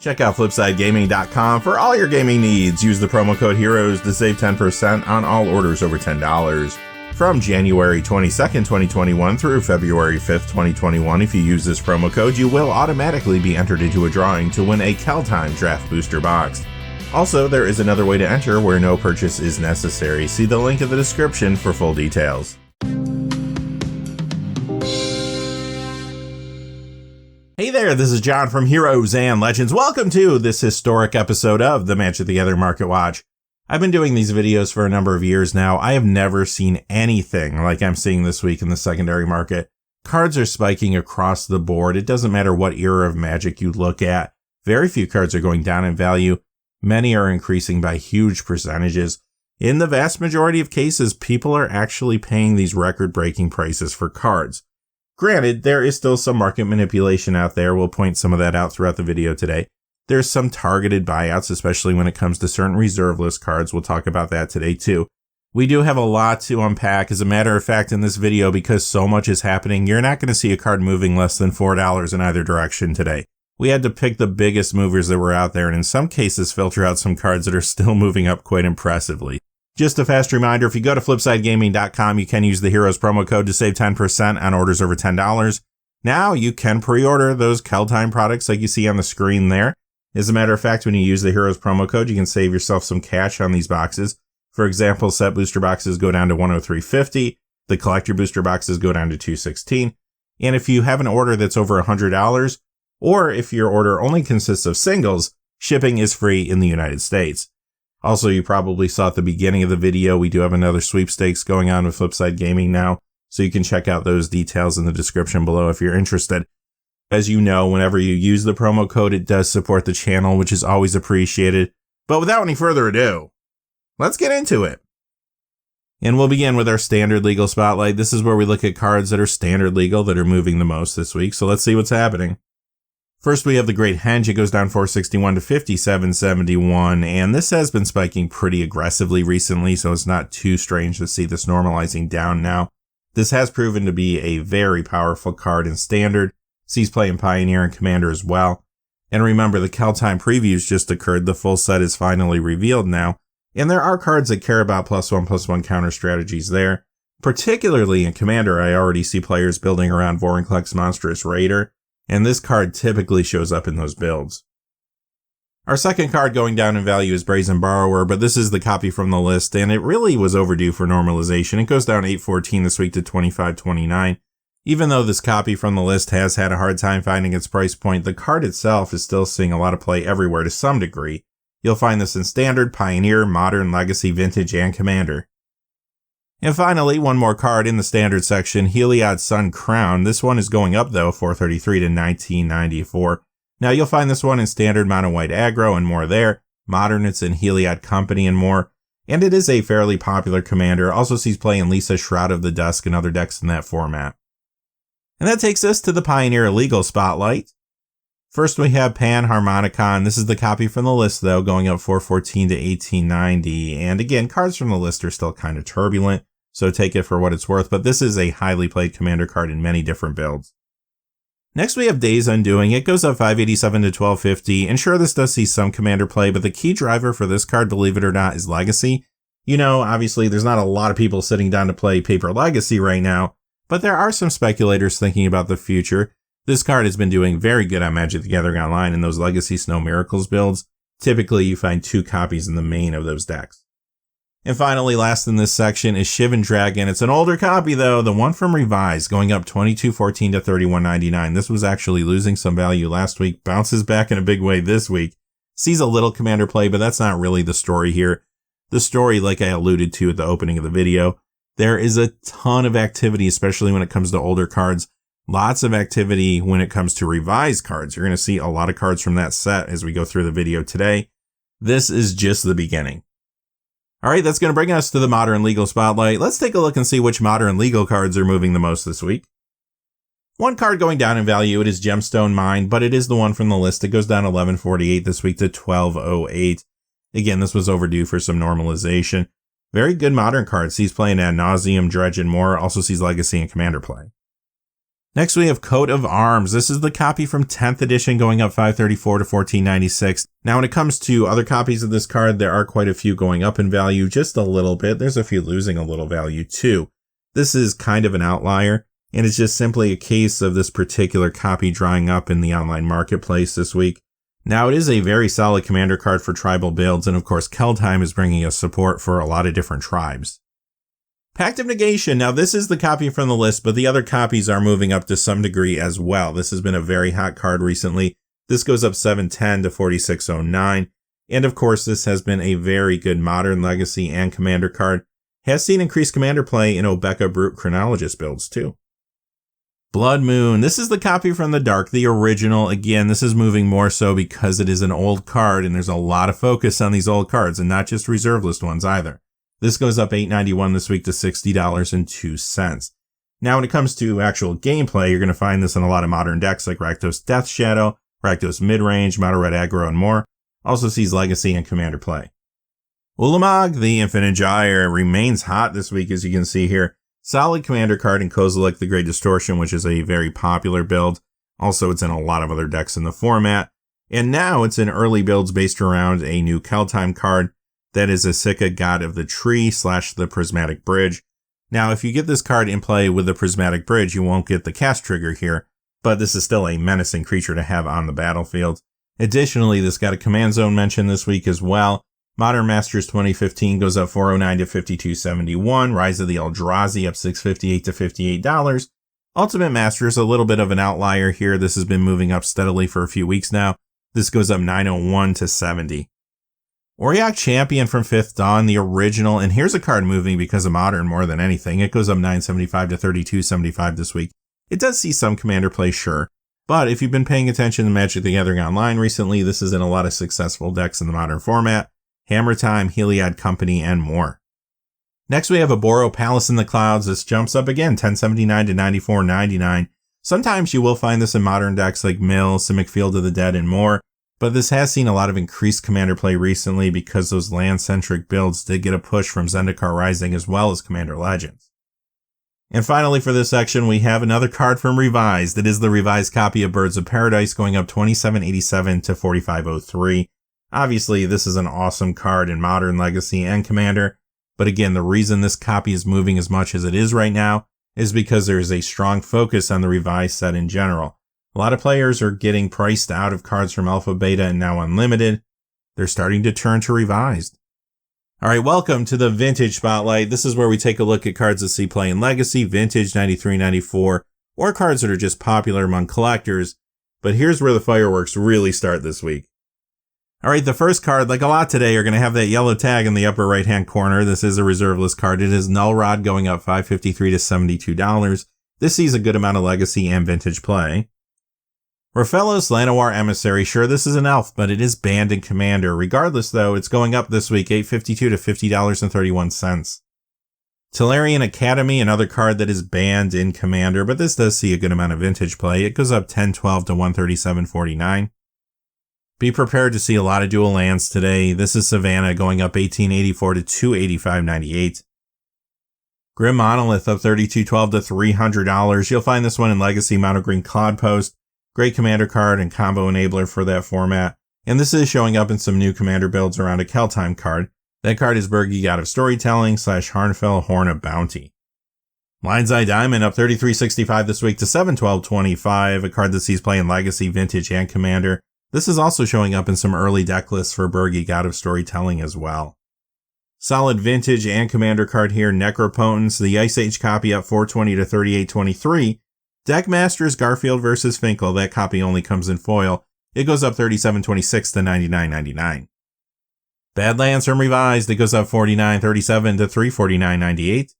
Check out FlipsideGaming.com for all your gaming needs. Use the promo code HEROES to save 10% on all orders over $10. From January 22nd, 2021 through February 5th, 2021, if you use this promo code, you will automatically be entered into a drawing to win a Kaldheim Draft Booster Box. Also, there is another way to enter where no purchase is necessary. See the link in the description for full details. Hey there, this is John from Heroes and Legends. Welcome to this historic episode of the Magic the Gathering Market Watch. I've been doing these videos for a number of years now. I have never seen anything like I'm seeing this week in the secondary market. Cards are spiking across the board. It doesn't matter what era of Magic you look at. Very few cards are going down in value. Many are increasing by huge percentages. In the vast majority of cases, people are actually paying these record-breaking prices for cards. Granted, there is still some market manipulation out there. We'll point some of that out throughout the video today. There's some targeted buyouts, especially when it comes to certain reserve list cards. We'll talk about that today too. We do have a lot to unpack. As a matter of fact, in this video, because so much is happening, you're not going to see a card moving less than $4 in either direction today. We had to pick the biggest movers that were out there, and in some cases filter out some cards that are still moving up quite impressively. Just a fast reminder, if you go to FlipsideGaming.com, you can use the Heroes promo code to save 10% on orders over $10. Now you can pre-order those Kaldheim products like you see on the screen there. As a matter of fact, when you use the Heroes promo code, you can save yourself some cash on these boxes. For example, set booster boxes go down to $103.50. The collector booster boxes go down to $216. And if you have an order that's over $100, or if your order only consists of singles, shipping is free in the United States. Also, you probably saw at the beginning of the video, we do have another sweepstakes going on with Flipside Gaming now, so you can check out those details in the description below if you're interested. As you know, whenever you use the promo code, it does support the channel, which is always appreciated. But without any further ado, let's get into it. And we'll begin with our standard legal spotlight. This is where we look at cards that are standard legal that are moving the most this week. So let's see what's happening. First, we have the Great Henge. It goes down 461 to 5771. And this has been spiking pretty aggressively recently, so it's not too strange to see this normalizing down now. This has proven to be a very powerful card in standard. Sees play in Pioneer and Commander as well. And remember, the Kaldheim previews just occurred. The full set is finally revealed now. And there are cards that care about +1/+1 counter strategies there. Particularly in Commander, I already see players building around Vorinclex Monstrous Raider. And this card typically shows up in those builds. Our second card going down in value is Brazen Borrower, but this is the copy from the list, and it really was overdue for normalization. It goes down 814 this week to 2529. Even though this copy from the list has had a hard time finding its price point, the card itself is still seeing a lot of play everywhere to some degree. You'll find this in Standard, Pioneer, Modern, Legacy, Vintage, and Commander. And finally, one more card in the Standard section, Heliod Sun Crown. This one is going up though, 433 to 1994. Now you'll find this one in Standard, Mono White Aggro, and more there. Modern, it's in Heliod Company and more. And it is a fairly popular commander. Also sees play in Lisa, Shroud of the Dusk, and other decks in that format. And that takes us to the Pioneer Legal Spotlight. First we have Panharmonicon. This is the copy from the list though, going up 414 to 1890. And again, cards from the list are still kind of turbulent, so take it for what it's worth, but this is a highly played commander card in many different builds. Next we have Days Undoing. It goes up 587 to 1250. And sure, this does see some commander play, but the key driver for this card, believe it or not, is Legacy. You know, obviously there's not a lot of people sitting down to play Paper Legacy right now, but there are some speculators thinking about the future. This card has been doing very good on Magic the Gathering Online in those Legacy Snow Miracles builds. Typically, you find 2 copies in the main of those decks. And finally, last in this section is Shivan Dragon. It's an older copy, though, the one from Revise, going up 2214 to 3199. This was actually losing some value last week, bounces back in a big way this week. Sees a little commander play, but that's not really the story here. The story, like I alluded to at the opening of the video, there is a ton of activity, especially when it comes to older cards. Lots of activity when it comes to revised cards. You're going to see a lot of cards from that set as we go through the video today. This is just the beginning. All right, that's going to bring us to the Modern Legal Spotlight. Let's take a look and see which Modern Legal cards are moving the most this week. One card going down in value, it is Gemstone Mine, but it is the one from the list. It goes down 1148 this week to 1208. Again, this was overdue for some normalization. Very good modern card. Sees play in Ad Nauseam, Dredge, and more. Also sees Legacy and Commander play. Next, we have Coat of Arms. This is the copy from 10th edition going up $5.34 to $14.96. Now, when it comes to other copies of this card, there are quite a few going up in value just a little bit. There's a few losing a little value too. This is kind of an outlier, and it's just simply a case of this particular copy drying up in the online marketplace this week. Now, it is a very solid commander card for tribal builds, and of course, Kaldheim is bringing us support for a lot of different tribes. Pact of Negation. Now, this is the copy from the list, but the other copies are moving up to some degree as well. This has been a very hot card recently. This goes up $7.10 to $46.09. And of course, this has been a very good Modern, Legacy, and Commander card. Has seen increased Commander play in Obeka Brute Chronologist builds too. Blood Moon. This is the copy from the Dark, the original. Again, this is moving more so because it is an old card, and there's a lot of focus on these old cards, and not just reserve list ones either. This goes up $8.91 this week to $60.02. Now, when it comes to actual gameplay, you're going to find this in a lot of modern decks like Rakdos Death Shadow, Rakdos Midrange, Mono Red Aggro, and more. Also sees Legacy and Commander play. Ulamog, the Infinite Gyre, remains hot this week, as you can see here. Solid Commander card in Kozilek the Great Distortion, which is a very popular build. Also, it's in a lot of other decks in the format. And now it's in early builds based around a new Kaldheim card. That is Asika, God of the Tree / the Prismatic Bridge. Now, if you get this card in play with the Prismatic Bridge, you won't get the cast trigger here, but this is still a menacing creature to have on the battlefield. Additionally, this got a command zone mention this week as well. Modern Masters 2015 goes up $4.09 to $52.71. Rise of the Eldrazi up $6.58 to $58. Ultimate Masters, a little bit of an outlier here. This has been moving up steadily for a few weeks now. This goes up $9.01 to $70. Auriok Champion from 5th Dawn, the original, and here's a card moving because of Modern more than anything. It goes up $9.75 to $32.75 this week. It does see some Commander play, sure, but if you've been paying attention to Magic the Gathering Online recently, this is in a lot of successful decks in the Modern format. Hammer Time, Heliod Company, and more. Next, we have Aboro Palace in the Clouds. This jumps up again, $10.79 to $94.99. Sometimes you will find this in Modern decks like Mill, Simic Field of the Dead, and more. But this has seen a lot of increased Commander play recently because those land-centric builds did get a push from Zendikar Rising as well as Commander Legends. And finally for this section, we have another card from Revised. It is the revised copy of Birds of Paradise going up $27.87 to $45.03. Obviously, this is an awesome card in Modern, Legacy, and Commander. But again, the reason this copy is moving as much as it is right now is because there is a strong focus on the Revised set in general. A lot of players are getting priced out of cards from Alpha, Beta, and now Unlimited. They're starting to turn to Revised. All right, welcome to the Vintage Spotlight. This is where we take a look at cards that see play in Legacy, Vintage, 93, 94, or cards that are just popular among collectors. But here's where the fireworks really start this week. All right, the first card, like a lot today, are going to have that yellow tag in the upper right-hand corner. This is a reserve list card. It is Null Rod going up $5.53 to $72. This sees a good amount of Legacy and Vintage play. Raphaelos Llanowar Emissary, sure, this is an elf, but it is banned in Commander. Regardless, though, it's going up this week, $8.52 to $50.31. Tolarian Academy, another card that is banned in Commander, but this does see a good amount of Vintage play. It goes up $10.12 to $137.49. Be prepared to see a lot of dual lands today. This is Savannah going up $18.84 to $285.98. Grim Monolith up $32.12 to $300. You'll find this one in Legacy Mono Green Cloudpost. Great Commander card and combo enabler for that format. And this is showing up in some new Commander builds around a Kaldheim card. That card is Birgi, God of Storytelling / Harnfell, Horn of Bounty. Lion's Eye Diamond up $33.65 this week to $712.25. A card that sees play in Legacy, Vintage, and Commander. This is also showing up in some early deck lists for Birgi, God of Storytelling as well. Solid Vintage and Commander card here, Necropotence, the Ice Age copy up $420 to $38.23. Deckmasters Garfield vs. Finkel, that copy only comes in foil. It goes up $37.26 to $99.99. Badlands from Revised, it goes up $49.37 to $349.98.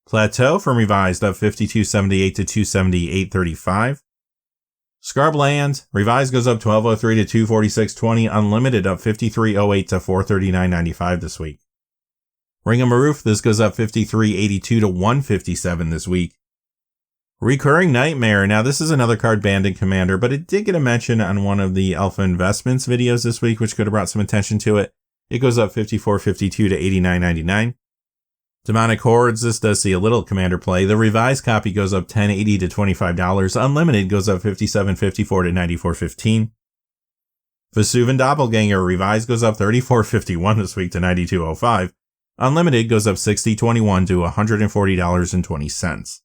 Plateau from Revised up $52.78 to $278.35. Scrubland, Revised goes up $12.03 to $246.20. Unlimited up $53.08 to $439.95 this week. Ring of Maroof, this goes up $53.82 to $157 this week. Recurring Nightmare. Now, this is another card banned in Commander, but it did get a mention on one of the Alpha Investments videos this week, which could have brought some attention to it. It goes up $54.52 to $89.99. Demonic Hordes, this does see a little commander play. The revised copy goes up $10.80 to $25. Unlimited goes up $57.54 to $94.15. Vesuvan Doppelganger revised goes up $34.51 this week to $92.05. Unlimited goes up $60.21 to $140.20.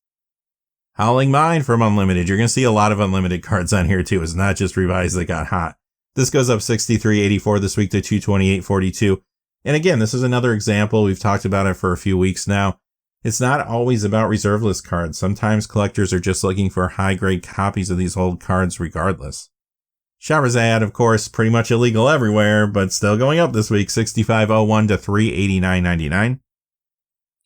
Howling Mind from Unlimited. You're going to see a lot of Unlimited cards on here too. It's not just revised that got hot. This goes up $63.84 this week to $228.42. And again, this is another example. We've talked about it for a few weeks now. It's not always about reserve list cards. Sometimes collectors are just looking for high-grade copies of these old cards regardless. Shahrazad, of course, pretty much illegal everywhere, but still going up this week, $65.01 to $389.99.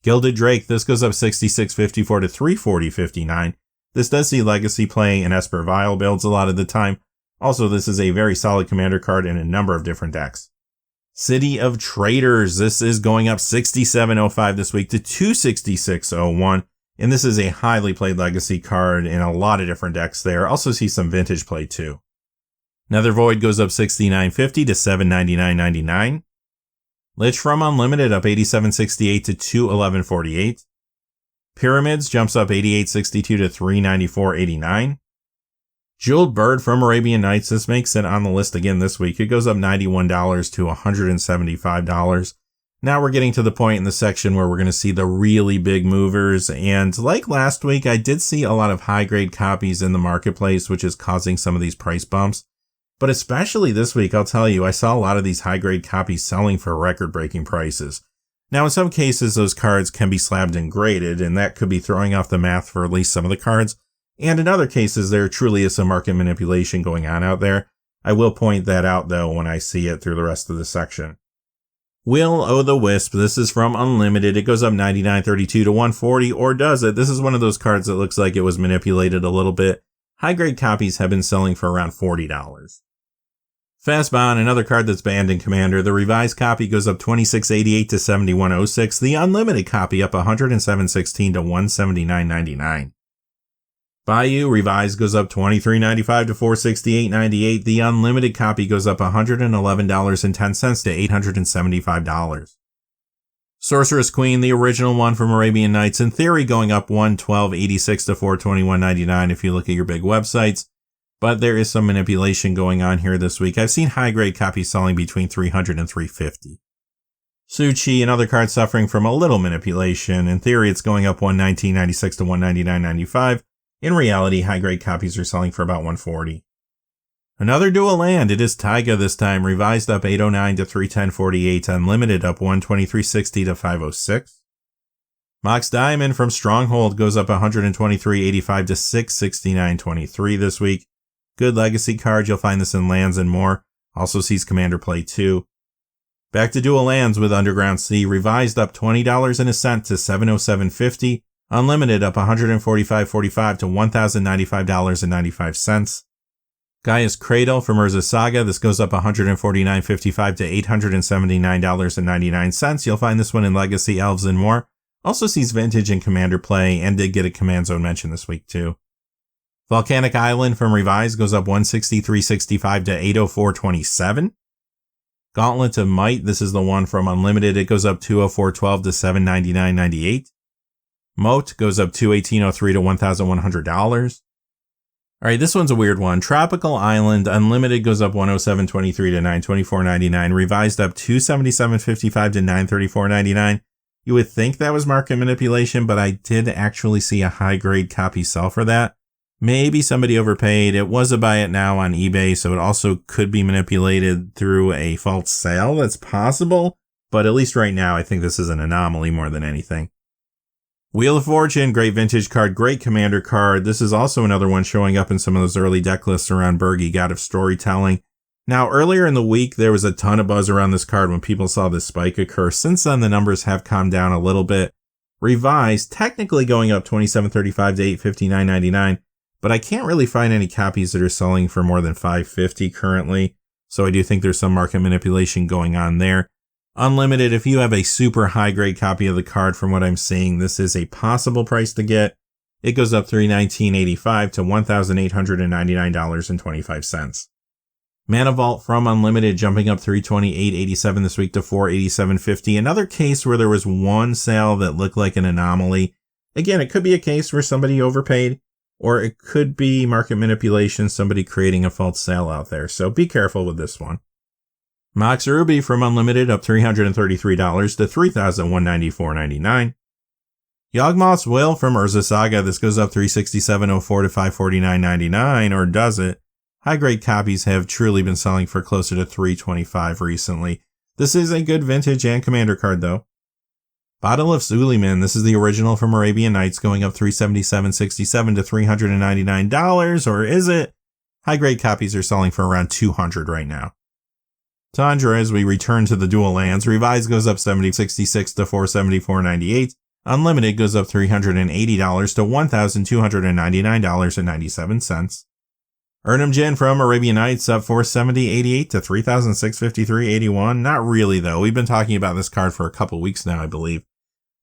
Gilded Drake, this goes up $66.54 to $340.59. This does see Legacy play in Esper Vial builds a lot of the time. Also, this is a very solid commander card in a number of different decks. City of Traders, this is going up $67.05 this week to $266.01. And this is a highly played Legacy card in a lot of different decks there. Also see some Vintage play too. Nether Void goes up $69.50 to $799.99. Lich from Unlimited up $87.68 to $211.48. Pyramids jumps up $88.62 to $394.89. Jeweled Bird from Arabian Nights, this makes it on the list again this week. It goes up $91 to $175. Now we're getting to the point in the section where we're going to see the really big movers. And like last week, I did see a lot of high-grade copies in the marketplace, which is causing some of these price bumps. But especially this week, I'll tell you, I saw a lot of these high-grade copies selling for record-breaking prices. Now, in some cases, those cards can be slabbed and graded, and that could be throwing off the math for at least some of the cards. And in other cases, there truly is some market manipulation going on out there. I will point that out, though, when I see it through the rest of the section. Will O' the Wisp, this is from Unlimited. It goes up $99.32 to $140, or does it? This is one of those cards that looks like it was manipulated a little bit. High-grade copies have been selling for around $40. Fastbon, another card that's banned in Commander. The revised copy goes up $26.88 to $71.06. The Unlimited copy up $107.16 to $179.99. Bayou revised goes up $23.95 to $468.98. The Unlimited copy goes up $111.10 to $875. Sorceress Queen, the original one from Arabian Nights, in theory going up $112.86 to $421.99 if you look at your big websites. But there is some manipulation going on here this week. I've seen high-grade copies selling between $300 and $350. Suchi, another card suffering from a little manipulation. In theory, it's going up $119.96 to $199.95. In reality, high-grade copies are selling for about $140. Another dual land. It is Taiga this time, revised up $809 to $310.48. Unlimited up $123.60 to $506. Mox Diamond from Stronghold goes up $123.85 to $669.23 this week. Good legacy card. You'll find this in lands and more. Also sees Commander play too. Back to dual lands with Underground Sea, revised up $20 and a cent to $707.50. Unlimited up $145.45 to $1,095.95. Gaia's Cradle from Urza Saga. This goes up $149.55 to $879.99. You'll find this one in Legacy, Elves, and more. Also sees Vintage and Commander play, and did get a Command Zone mention this week too. Volcanic Island from Revised goes up $163.65 to $804.27. Gauntlet of Might. This is the one from Unlimited. It goes up $204.12 to $799.98. Moat goes up $218.03 to $1,100. All right, this one's a weird one. Tropical Island Unlimited goes up $107.23 to $924.99. Revised up $277.55 to $934.99. You would think that was market manipulation, but I did actually see a high-grade copy sell for that. Maybe somebody overpaid. It was a buy it now on eBay, so it also could be manipulated through a false sale. That's possible, but at least right now, I think this is an anomaly more than anything. Wheel of Fortune, great vintage card, great commander card. This is also another one showing up in some of those early deck lists around Bergie, God of Storytelling. Now, earlier in the week, there was a ton of buzz around this card when people saw this spike occur. Since then, the numbers have calmed down a little bit. Revised, technically going up $27.35 to $859.99, but I can't really find any copies that are selling for more than $550 currently, so I do think there's some market manipulation going on there. Unlimited, if you have a super high-grade copy of the card from what I'm seeing, this is a possible price to get. It goes up $319.85 to $1,899.25. Mana Vault from Unlimited jumping up 328.87 this week to 487.50. Another case where there was one sale that looked like an anomaly. Again, it could be a case where somebody overpaid, or it could be market manipulation, somebody creating a false sale out there. So be careful with this one. Mox Ruby from Unlimited up $333 to $3,194.99. Yawgmoth's Will from Urza Saga. This goes up $367.04 to $549.99, or does it? High-grade copies have truly been selling for closer to $325 recently. This is a good vintage and commander card, though. Bottle of Suleiman. This is the original from Arabian Nights, going up $377.67 to $399, or is it? High-grade copies are selling for around $200 right now. Tundra, as we return to the dual lands, Revised goes up $70.66 to $474.98. Unlimited goes up $380 to $1,299.97. Urnum Jin from Arabian Nights up $470.88 to $3,653.81. Not really, though. We've been talking about this card for a couple weeks now, I believe.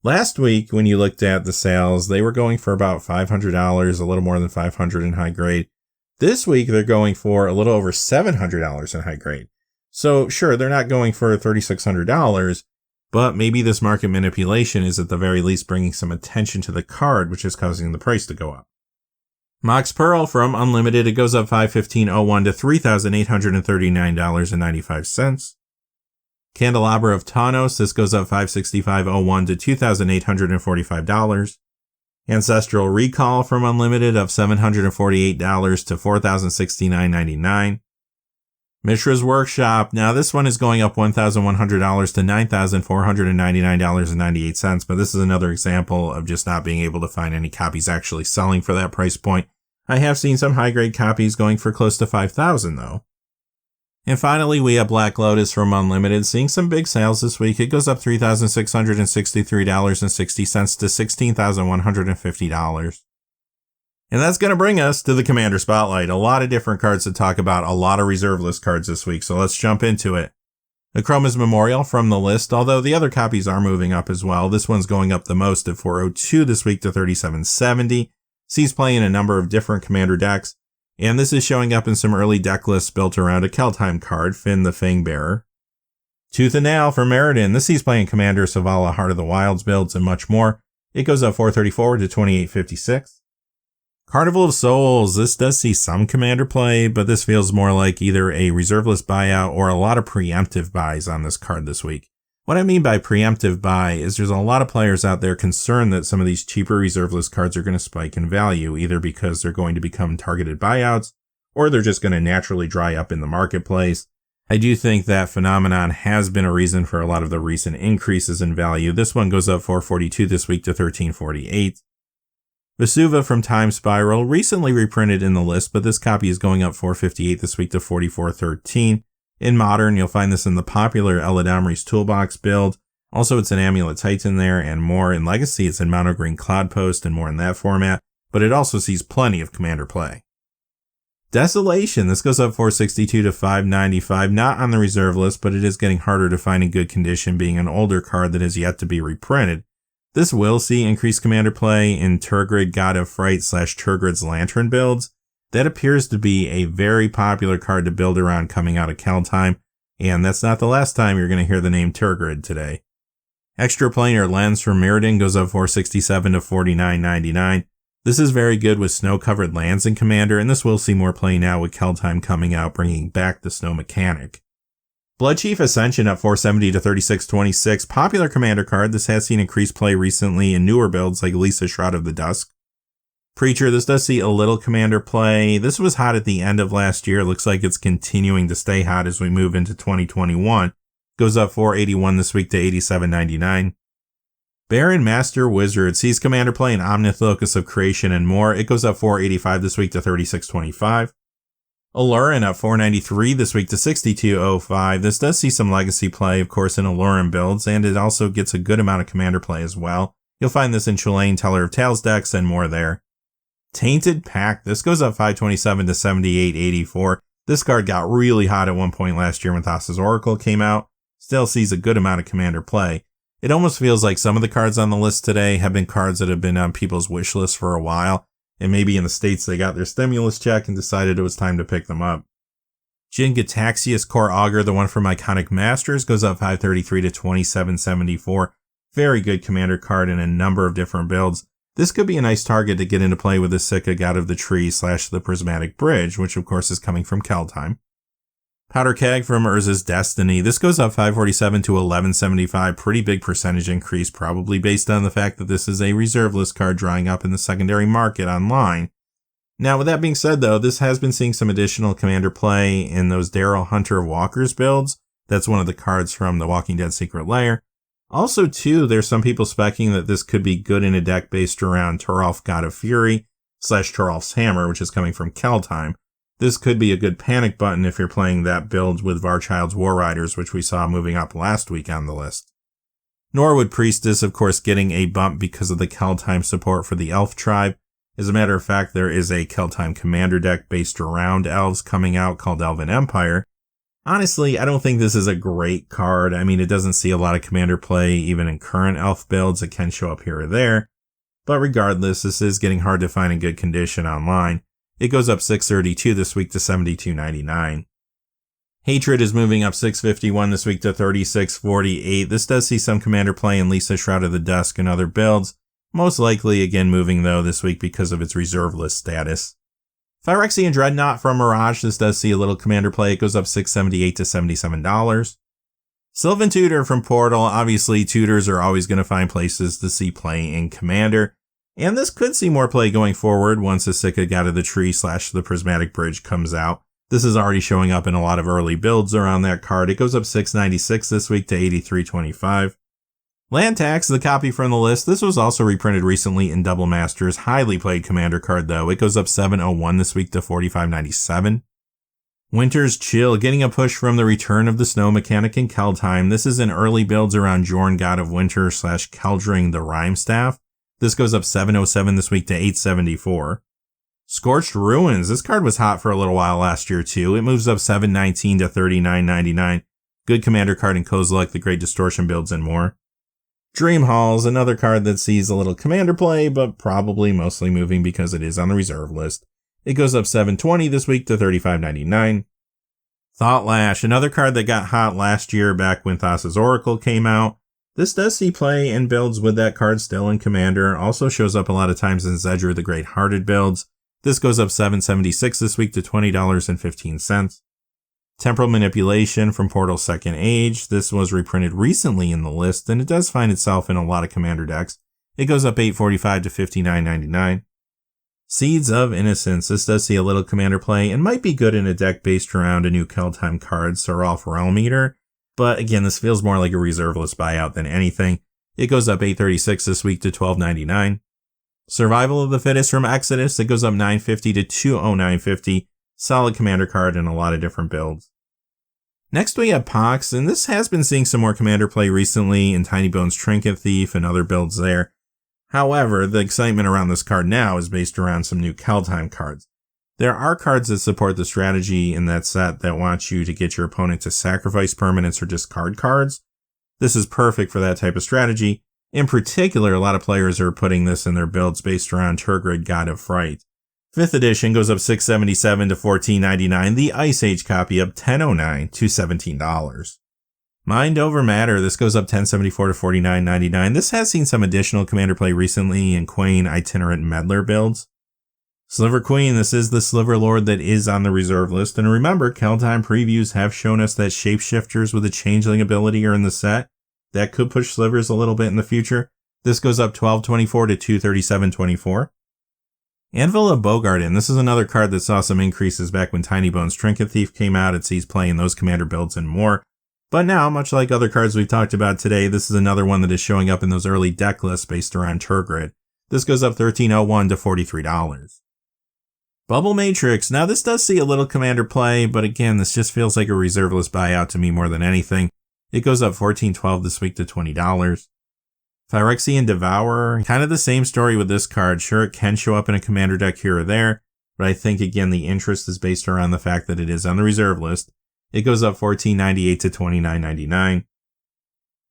Last week, when you looked at the sales, they were going for about $500, a little more than $500 in high grade. This week, they're going for a little over $700 in high grade. So, sure, they're not going for $3,600, but maybe this market manipulation is at the very least bringing some attention to the card, which is causing the price to go up. Mox Pearl from Unlimited, it goes up $515.01 to $3,839.95. Candelabra of Tawnos, this goes up $565.01 to $2,845. Ancestral Recall from Unlimited up $748 to $4,069.99. Mishra's Workshop, now this one is going up $1,100 to $9,499.98, but this is another example of just not being able to find any copies actually selling for that price point. I have seen some high-grade copies going for close to $5,000 though. And finally, we have Black Lotus from Unlimited, seeing some big sales this week. It goes up $3,663.60 to $16,150. And that's going to bring us to the Commander Spotlight. A lot of different cards to talk about, a lot of reserve list cards this week, so let's jump into it. Akroma's Memorial from the list, although the other copies are moving up as well. This one's going up the most at $402 this week to $37.70. Sees play in a number of different Commander decks, and this is showing up in some early deck lists built around a Kaldheim card, Finn the Fangbearer. Tooth and Nail from Meriden. This sees play in Commander, Savala, Heart of the Wilds builds, and much more. It goes up $434 to $28.56. Carnival of Souls, this does see some Commander play, but this feels more like either a reserve list buyout or a lot of preemptive buys on this card this week. What I mean by preemptive buy is there's a lot of players out there concerned that some of these cheaper reserve list cards are going to spike in value, either because they're going to become targeted buyouts or they're just going to naturally dry up in the marketplace. I do think that phenomenon has been a reason for a lot of the recent increases in value. This one goes up $442 this week to $13.48. Vesuva from Time Spiral, recently reprinted in the list, but this copy is going up $458 this week to $44.13. In Modern, you'll find this in the popular Eladamri's Toolbox build. Also, it's an Amulet Titan there and more. In Legacy, it's in Mono Green Cloudpost and more in that format, but it also sees plenty of Commander play. Desolation, this goes up $462 to $595, not on the reserve list, but it is getting harder to find in good condition, being an older card that has yet to be reprinted. This will see increased Commander play in Turgid God of Fright / Turgid's Lantern builds. That appears to be a very popular card to build around coming out of Kaldheim, and that's not the last time you're going to hear the name Turgid today. Extraplanar Lens from Mirrodin goes up $467 to $49.99. This is very good with snow-covered lands in Commander, and this will see more play now with Kaldheim coming out, bringing back the snow mechanic. Bloodchief Ascension up $470 to $36.26. Popular Commander card. This has seen increased play recently in newer builds like Lisa Shroud of the Dusk. Preacher, this does see a little Commander play. This was hot at the end of last year. It looks like it's continuing to stay hot as we move into 2021. Goes up $481 this week to $87.99. Baron Master Wizard sees Commander play in Omnith Locus of Creation and more. It goes up $485 this week to $36.25. Alurin up $493 this week to $62.05. This does see some Legacy play, of course, in Alurin builds, and it also gets a good amount of Commander play as well. You'll find this in Chulane Teller of Tales decks and more there. Tainted Pact, this goes up $527 to $78.84. This card got really hot at one point last year when Thassa's Oracle came out. Still sees a good amount of Commander play. It almost feels like some of the cards on the list today have been cards that have been on people's wish list for a while. And maybe in the States they got their stimulus check and decided it was time to pick them up. Jin-Gitaxias Core Augur, the one from Iconic Masters, goes up 533 to 2774. Very good commander card in a number of different builds. This could be a nice target to get into play with the Sika God of the Tree / the Prismatic Bridge, which of course is coming from Kaldheim. Powder Keg from Urza's Destiny. This goes up 547 to 1175. Pretty big percentage increase, probably based on the fact that this is a reserve list card drying up in the secondary market online. Now, with that being said, though, this has been seeing some additional commander play in those Daryl Hunter of Walker's builds. That's one of the cards from the Walking Dead Secret Lair. Also, too, there's some people speculating that this could be good in a deck based around Toralf God of Fury / Toralf's Hammer, which is coming from Kaldheim. This could be a good panic button if you're playing that build with Varchild's War Riders, which we saw moving up last week on the list. Norwood Priestess, of course, getting a bump because of the Kaldheim support for the Elf tribe. As a matter of fact, there is a Kaldheim commander deck based around elves coming out called Elven Empire. Honestly, I don't think this is a great card. I mean, it doesn't see a lot of commander play even in current elf builds. It can show up here or there. But regardless, this is getting hard to find in good condition online. It goes up 632 this week to 72.99. Hatred is moving up 651 this week to 36.48. This does see some commander play in Lisa Shroud of the Dusk and other builds. Most likely again moving though this week because of its reserve list status. Phyrexian Dreadnought from Mirage. This does see a little commander play. It goes up $678 to $77. Sylvan Tutor from Portal. Obviously, tutors are always going to find places to see play in Commander. And this could see more play going forward once the Sika God of the Tree / the Prismatic Bridge comes out. This is already showing up in a lot of early builds around that card. It goes up $696 this week to $83.25. Land Tax, the copy from the list. This was also reprinted recently in Double Masters. Highly played commander card though. It goes up $701 this week to $45.97. Winter's Chill, getting a push from the return of the snow mechanic in Kaldheim. This is in early builds around Jorn God of Winter / Keldring the Rhyme Staff. This goes up $707 this week to $874. Scorched Ruins. This card was hot for a little while last year too. It moves up $719 to $39.99. Good commander card in Kozilek, the Great Distortion builds, and more. Dream Halls, another card that sees a little commander play, but probably mostly moving because it is on the reserve list. It goes up $720 this week to $35.99. Thought Lash, another card that got hot last year back when Thassa's Oracle came out. This does see play in builds with that card still in Commander. Also shows up a lot of times in Zedruu the Great Hearted builds. This goes up $776 this week to $20.15. Temporal Manipulation from Portal Second Age. This was reprinted recently in the list, and it does find itself in a lot of Commander decks. It goes up $845 to $59.99. Seeds of Innocence. This does see a little Commander play and might be good in a deck based around a new Kaldheim card, Saralf Realm Eater. But again, this feels more like a reserve list buyout than anything. It goes up $836 this week to $12.99. Survival of the Fittest from Exodus. It goes up $950 to $209.50. Solid commander card in a lot of different builds. Next we have Pox, and this has been seeing some more commander play recently in Tiny Bones Trinket Thief and other builds there. However, the excitement around this card now is based around some new Kaldheim cards. There are cards that support the strategy in that set that want you to get your opponent to sacrifice permanents or discard cards. This is perfect for that type of strategy. In particular, a lot of players are putting this in their builds based around Tergrid God of Fright. 5th edition goes up $677 to $14.99. The Ice Age copy up $10.09 to $17. Mind Over Matter. This goes up $10.74 to $49.99. This has seen some additional commander play recently in Quain Itinerant Meddler builds. Sliver Queen. This is the Sliver Lord that is on the reserve list. And remember, Kaldheim previews have shown us that shapeshifters with a changeling ability are in the set. That could push slivers a little bit in the future. This goes up $12.24 to $237.24. Anvil of Bogarden. This is another card that saw some increases back when Tiny Bones Trinket Thief came out. It sees play in those commander builds and more. But now, much like other cards we've talked about today, this is another one that is showing up in those early deck lists based around Tergrid. This goes up $13.01 to $43. Bubble Matrix. Now this does see a little commander play, but again, this just feels like a reserve list buyout to me more than anything. It goes up $14.12 this week to $20. Phyrexian Devourer, kind of the same story with this card. Sure, it can show up in a commander deck here or there, but I think again the interest is based around the fact that it is on the reserve list. It goes up $14.98 to $29.99.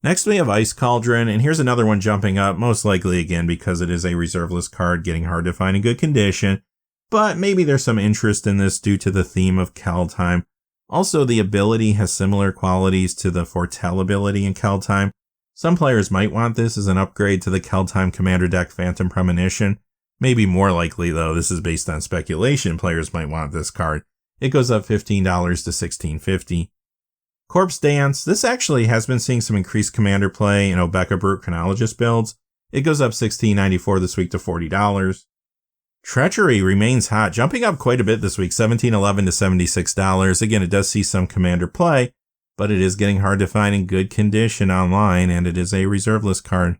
Next we have Ice Cauldron, and here's another one jumping up, most likely again because it is a reserve list card getting hard to find in good condition, but maybe there's some interest in this due to the theme of Kaldheim. Also, the ability has similar qualities to the Foretell ability in Kaldheim. Some players might want this as an upgrade to the Kaldheim Commander deck Phantom Premonition. Maybe more likely, though, this is based on speculation, players might want this card. It goes up $15 to $16.50. Corpse Dance, this actually has been seeing some increased commander play in Obeka Brute Chronologist builds. It goes up $16.94 this week to $40. Treachery remains hot, jumping up quite a bit this week, $17.11 to $76. Again, it does see some commander play, but it is getting hard to find in good condition online, and it is a reserve list card.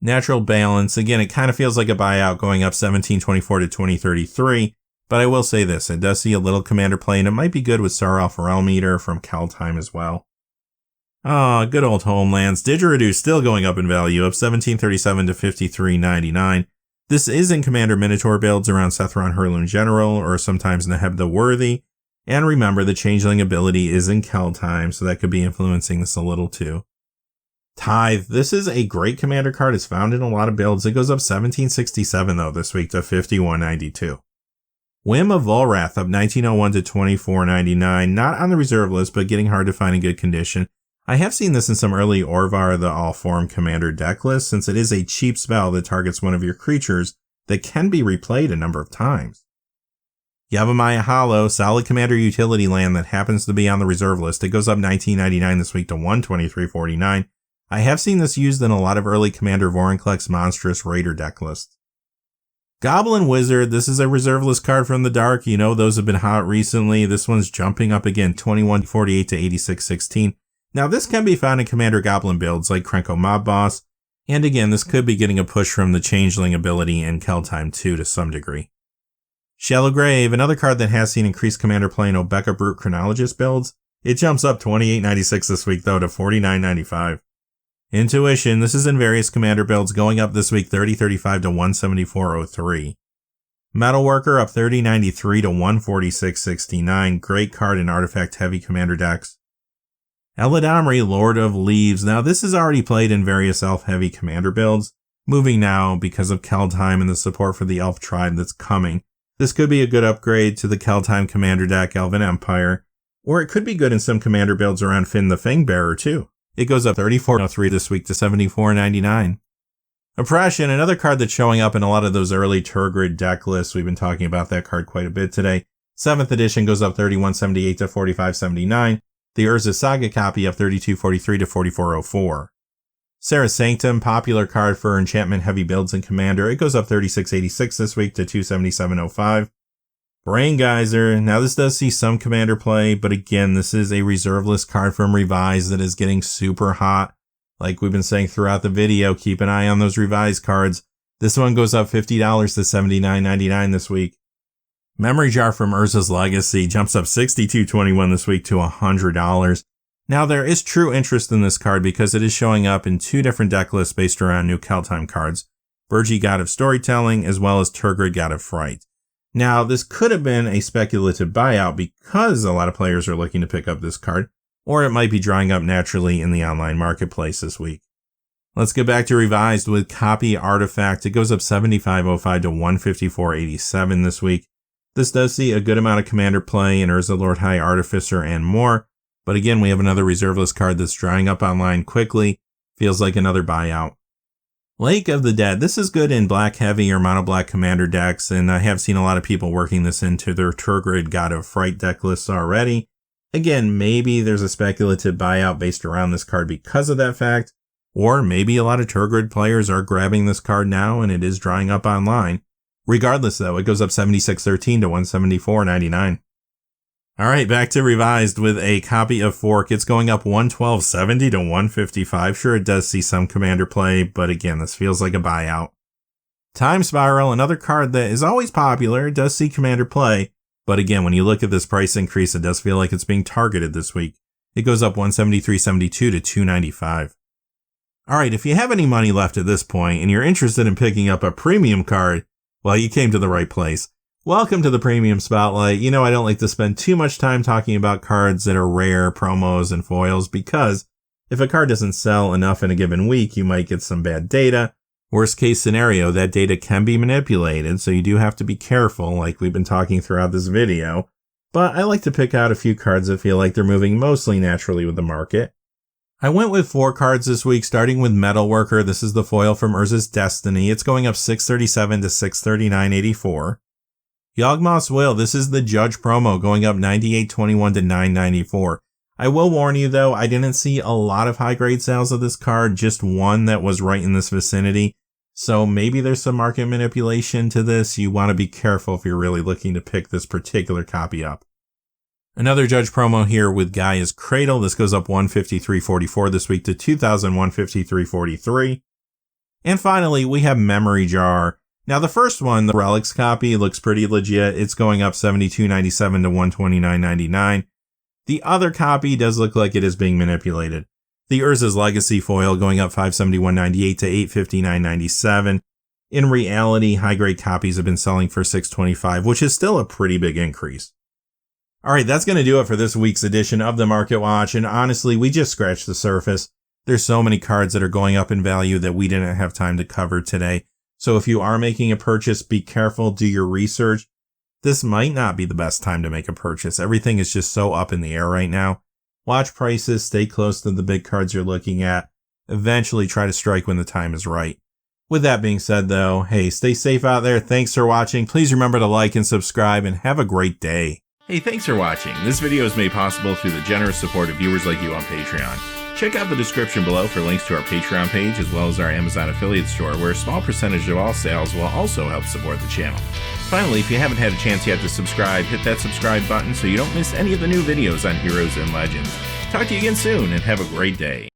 Natural Balance, again, it kind of feels like a buyout, going up $17.24 to $20.33. But I will say this, it does see a little commander play, and it might be good with Sarl Pharrell Meter from Kaldheim as well. Ah, good old Homelands. Didgeridoo still going up in value, up $17.37 to $53.99. This is in Commander Minotaur builds around Sethron Hurloon General, or sometimes Neheb the Worthy. And remember, the Changeling ability is in Kaldheim, so that could be influencing this a little too. Tithe. This is a great commander card. It's found in a lot of builds. It goes up $17.67 though this week to $51.92. Whim of Volrath up $19.01 to $24.99. Not on the reserve list, but getting hard to find in good condition. I have seen this in some early Orvar the All-Form Commander deck lists, since it is a cheap spell that targets one of your creatures that can be replayed a number of times. Yavimaya Hollow, solid commander utility land that happens to be on the reserve list. It goes up $19.99 this week to $123.49. I have seen this used in a lot of early Commander Vorinclex Monstrous Raider deck lists. Goblin Wizard, this is a reserve list card from the dark. You know, those have been hot recently. This one's jumping up again, $21.48 to $86.16. Now, this can be found in Commander Goblin builds like Krenko Mob Boss. And again, this could be getting a push from the Changeling ability in Kaldheim 2 to some degree. Shallow Grave, another card that has seen increased commander play in Obeka Brute Chronologist builds. It jumps up $28.96 this week, though, to $49.95. Intuition, this is in various commander builds, going up this week $30.35 to $174.03. Metalworker up $30.93 to $146.69. Great card in artifact heavy commander decks. Eladamri, Lord of Leaves. Now this is already played in various elf heavy commander builds. Moving now because of Kaldheim and the support for the elf tribe that's coming. This could be a good upgrade to the Kaldheim commander deck Elven Empire. Or it could be good in some commander builds around Finn the Fangbearer too. It goes up $34.03 this week to $74.99. Oppression, another card that's showing up in a lot of those early Turgid deck lists. We've been talking about that card quite a bit today. 7th edition goes up $31.78 to $45.79. The Urza Saga copy up $32.43 to $44.04. Serra Sanctum, popular card for enchantment heavy builds in Commander. It goes up $36.86 this week to $277.05. Brain Geyser. Now this does see some commander play, but again, this is a reserve list card from Revise that is getting super hot. Like we've been saying throughout the video, keep an eye on those Revise cards. This one goes up $50 to $79.99 this week. Memory Jar from Urza's Legacy jumps up $62.21 this week to $100. Now there is true interest in this card because it is showing up in 2 different deck lists based around new Kaldheim cards. Burgi, God of Storytelling, as well as Turgid, God of Fright. Now, this could have been a speculative buyout because a lot of players are looking to pick up this card, or it might be drying up naturally in the online marketplace this week. Let's get back to Revised with Copy Artifact. It goes up $75.05 to $154.87 this week. This does see a good amount of commander play in Urza Lord High Artificer and more, but again, we have another reserve list card that's drying up online quickly. Feels like another buyout. Lake of the Dead. This is good in black heavy or mono black commander decks, and I have seen a lot of people working this into their Turgid God of Fright deck lists already. Again, maybe there's a speculative buyout based around this card because of that fact, or maybe a lot of Turgid players are grabbing this card now and it is drying up online. Regardless though, it goes up $76.13 to $174.99. Alright, back to Revised with a copy of Fork. It's going up $112.70 to $155. Sure, it does see some commander play, but again, this feels like a buyout. Time Spiral, another card that is always popular. It does see commander play, but again, when you look at this price increase, it does feel like it's being targeted this week. It goes up $173.72 to $295. Alright, if you have any money left at this point and you're interested in picking up a premium card, well, you came to the right place. Welcome to the Premium Spotlight. You know, I don't like to spend too much time talking about cards that are rare, promos, and foils because if a card doesn't sell enough in a given week, you might get some bad data. Worst case scenario, that data can be manipulated, so you do have to be careful, like we've been talking throughout this video. but I like to pick out a few cards that feel like they're moving mostly naturally with the market. I went with 4 cards this week, starting with Metalworker. This is the foil from Urza's Destiny. It's going up 637 to 639.84. Yawgmoth's Will. This is the Judge promo, going up 98.21 to 9.94. I will warn you though, I didn't see a lot of high grade sales of this card, just one that was right in this vicinity. So maybe there's some market manipulation to this. You want to be careful if you're really looking to pick this particular copy up. Another Judge promo here with Guy is Cradle. This goes up 153.44 this week to 2,153.43. And finally, we have Memory Jar. Now the first one, the Relics copy, looks pretty legit. It's going up 72.97 to 129.99. The other copy does look like it is being manipulated. The Urza's Legacy foil going up 571.98 to 859.97. In reality, high-grade copies have been selling for $625, which is still a pretty big increase. Alright, that's going to do it for this week's edition of the Market Watch, and honestly, we just scratched the surface. There's so many cards that are going up in value that we didn't have time to cover today. So if you are making a purchase, be careful, do your research. This might not be the best time to make a purchase. Everything is just so up in the air right now. Watch prices, stay close to the big cards you're looking at. Eventually try to strike when the time is right. With that being said though, hey, stay safe out there. Thanks for watching. Please remember to like and subscribe and have a great day. Hey, thanks for watching. This video is made possible through the generous support of viewers like you on Patreon. Check out the description below for links to our Patreon page as well as our Amazon affiliate store, where a small percentage of all sales will also help support the channel. Finally, if you haven't had a chance yet to subscribe, hit that subscribe button so you don't miss any of the new videos on Heroes and Legends. Talk to you again soon and have a great day.